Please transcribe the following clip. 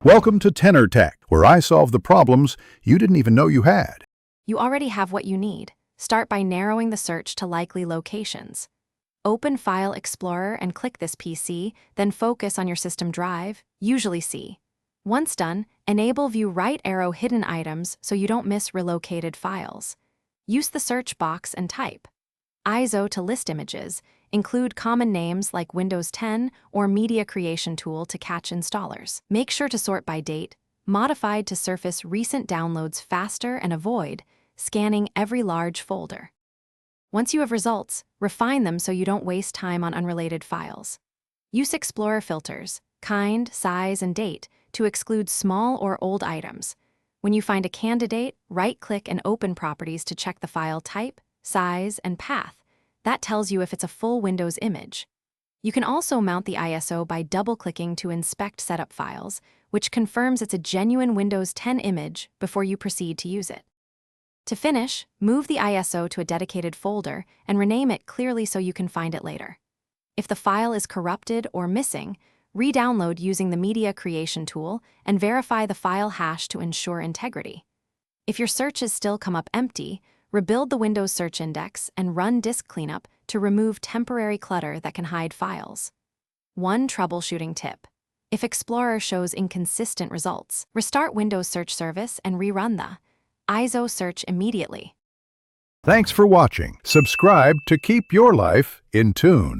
Welcome to Tenor Tech, where I solve the problems you didn't even know you had. You already have what you need. Start by narrowing the search to likely locations. Open File Explorer and click this PC, then focus on your system drive, usually C. Once done, enable View Right Arrow Hidden Items so you don't miss relocated files. Use the search box and type ISO to list images. Include common names like Windows 10 or Media Creation Tool to catch installers. Make sure to sort by date, modified to surface recent downloads faster, and avoid scanning every large folder. Once you have results, refine them so you don't waste time on unrelated files. Use Explorer filters, kind, size, and date to exclude small or old items. When you find a candidate, right-click and open Properties to check the file type, size, and path. That tells you if it's a full Windows image. You can also mount the ISO by double-clicking to inspect setup files, which confirms it's a genuine Windows 10 image before you proceed to use it. To finish, move the ISO to a dedicated folder and rename it clearly so you can find it later. If the file is corrupted or missing, re-download using the Media Creation Tool and verify the file hash to ensure integrity. If your searches still come up empty, rebuild the Windows search index and run disk cleanup to remove temporary clutter that can hide files. One troubleshooting tip: if Explorer shows inconsistent results, restart Windows Search Service and rerun the ISO search immediately. Thanks for watching. Subscribe to keep your life in tune.